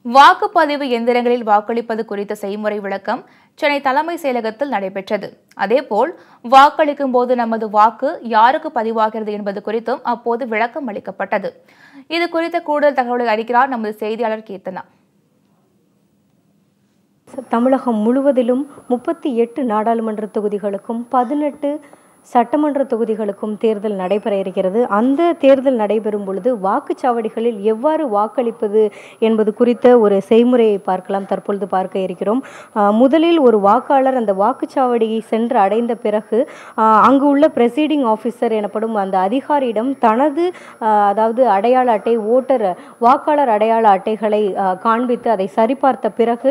வாக்குப்பதிவு எந்திரங்களில் வாக்களிப்பது குறித்த செய்முறை விளக்கம் சென்னை தலைமைச் செயலகத்தில் நடைபெற்றது. அதேபோல் வாக்களிக்கும் போது நமது வாக்கு யாருக்கு பதிவாகிறது என்பது குறித்தும் அப்போது விளக்கம் அளிக்கப்பட்டது. இது குறித்த கூடுதல் தகவலை அளிக்கிறார் நமது செய்தியாளர் கீர்த்தனா. தமிழகம் முழுவதிலும் 38 நாடாளுமன்ற தொகுதிகளுக்கும் 18 சட்டமன்ற தொகுதிகளுக்கும் தேர்தல் நடைபெற இருக்கிறது. அந்த தேர்தல் நடைபெறும் பொழுது வாக்குச்சாவடிகளில் எவ்வாறு வாக்களிப்பது என்பது குறித்த ஒரு செய்முறையை தற்பொழுது பார்க்க இருக்கிறோம். முதலில் ஒரு வாக்காளர் அந்த வாக்குச்சாவடியை சென்று அடைந்த பிறகு அங்கு உள்ள பிரசைடிங் ஆஃபீஸர் எனப்படும் அந்த அதிகாரியிடம் தனது அதாவது அடையாள அட்டை வாக்காளர் அடையாள அட்டைகளை காண்பித்து அதை சரிபார்த்த பிறகு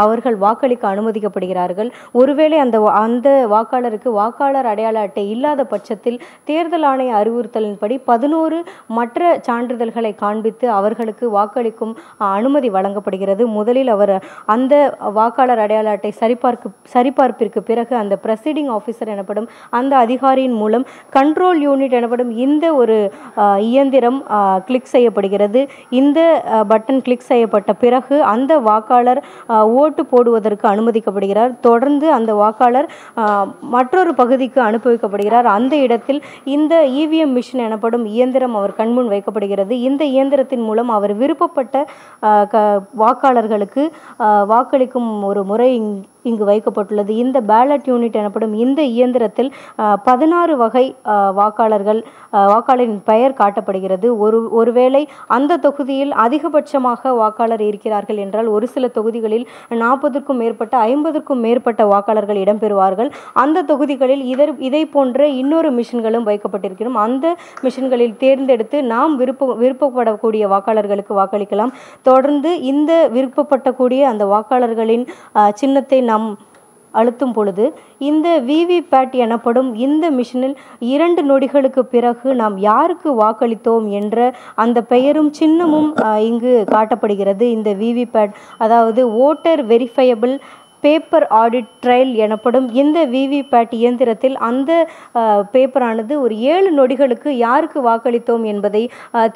அவர்கள் வாக்களிக்க அனுமதிக்கப்படுகிறார்கள். ஒருவேளை அந்த வாக்காளருக்கு வாக்காளர் அடையாள அட்டை இல்லாத பட்சத்தில் தேர்தல் ஆணைய அறிவுறுத்தலின்படி 11 மற்ற சான்றிதழ்களை காண்பித்து அவர்களுக்கு வாக்களிக்கும் அனுமதி வழங்கப்படுகிறது. முதலில் அவர் அந்த வாக்காளர் அடையாள அட்டை சரிபார்ப்பிற்கு பிறகு அந்த பிரசைடிங் ஆஃபீஸர் எனப்படும் அந்த அதிகாரியின் மூலம் கண்ட்ரோல் யூனிட் எனப்படும் இந்த ஒரு இயந்திரம் கிளிக் செய்யப்படுகிறது. இந்த பட்டன் கிளிக் செய்யப்பட்ட பிறகு அந்த வாக்காளர் ஓட்டு போடுவதற்கு அனுமதிக்கப்படுகிறார். தொடர்ந்து அந்த வாக்காளர் மற்றொரு பகுதிக்கு அனுப்பி அந்த இடத்தில் இந்த இவிஎம் மிஷின் எனப்படும் இயந்திரம் அவர் கண்முன் வைக்கப்படுகிறது. இந்த இயந்திரத்தின் மூலம் அவர் விருப்பப்பட்ட வாக்காளர்களுக்கு வாக்களிக்கும் ஒரு முறை இங்கு வைக்கப்பட்டுள்ளது. இந்த பேலட் யூனிட் எனப்படும் இந்த இயந்திரத்தில் 16 வகை வாக்காளரின் பெயர் காட்டப்படுகிறது. ஒருவேளை அந்த தொகுதியில் அதிகபட்சமாக வாக்காளர் இருக்கிறார்கள் என்றால் ஒரு சில தொகுதிகளில் 40க்கும் மேற்பட்ட 50க்கும் மேற்பட்ட வாக்காளர்கள் இடம்பெறுவார்கள். அந்த தொகுதிகளில் இதை போன்ற இன்னொரு மிஷின்களும் வைக்கப்பட்டிருக்கிறோம். அந்த மிஷின்களில் தேர்ந்தெடுத்து நாம் விருப்பப்படக்கூடிய வாக்காளர்களுக்கு வாக்களிக்கலாம். தொடர்ந்து இந்த விருப்பப்படக்கூடிய அந்த வாக்காளர்களின் சின்னத்தை நாம் அழுத்தும் பொழுது இந்த விவிபேட் எனப்படும் இந்த மிஷினில் 2 நொடிகளுக்கு பிறகு நாம் யாருக்கு வாக்களித்தோம் என்ற அந்த பெயரும் சின்னமும் இங்கு காட்டப்படுகிறது. இந்த விவிபேட் அதாவது voter verifiable paper audit trail எனப்படும் இந்த விவிபேட் இயந்திரத்தில் அந்த பேப்பரானது ஒரு 7 நொடிகளுக்கு யாருக்கு வாக்களித்தோம் என்பதை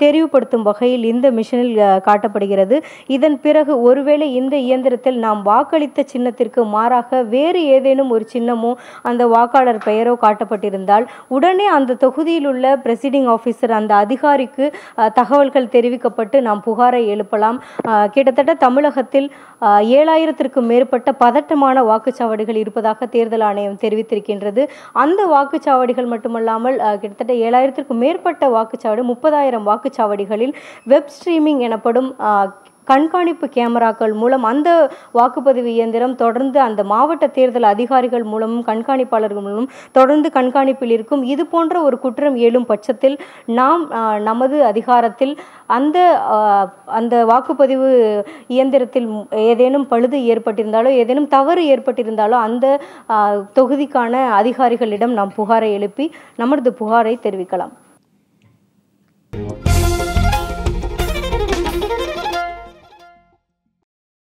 தெரிவுபடுத்தும் வகையில் இந்த மிஷினில் காட்டப்படுகிறது. இதன் பிறகு ஒருவேளை இந்த இயந்திரத்தில் நாம் வாக்களித்த சின்னத்திற்கு மாறாக வேறு ஏதேனும் ஒரு சின்னமோ அந்த வாக்காளர் பெயரோ காட்டப்பட்டிருந்தால் உடனே அந்த தொகுதியில் உள்ள பிரசைடிங் ஆஃபீஸர் அந்த அதிகாரிக்கு தகவல்கள் தெரிவிக்கப்பட்டு நாம் புகாரை எழுப்பலாம். கிட்டத்தட்ட தமிழகத்தில் 7000க்கும் மேற்பட்ட பதட்டமான வாக்குச்சாவடிகள் இருப்பதாக தேர்தல் ஆணையம் தெரிவித்திருக்கின்றது. அந்த வாக்குச்சாவடிகள் மட்டுமல்லாமல் கிட்டத்தட்ட 7000க்கும் மேற்பட்ட வாக்குச்சாவடி 30,000 வாக்குச்சாவடிகளில் வெப் ஸ்ட்ரீமிங் எனப்படும் கண்காணிப்பு கேமராக்கள் மூலம் அந்த வாக்குப்பதிவு இயந்திரம் தொடர்ந்து அந்த மாவட்ட தேர்தல் அதிகாரிகள் மூலமும் கண்காணிப்பாளர்கள் மூலமும் தொடர்ந்து கண்காணிப்பில் இருக்கும். இது போன்ற ஒரு குற்றம் எழும் பட்சத்தில் நாம் நமது அதிகாரத்தில் அந்த வாக்குப்பதிவு இயந்திரத்தில் ஏதேனும் பழுது ஏற்பட்டிருந்தாலோ ஏதேனும் தவறு ஏற்பட்டிருந்தாலோ அந்த தொகுதிக்கான அதிகாரிகளிடம் நாம் புகாரை எழுப்பி நமது புகாரை தெரிவிக்கலாம்.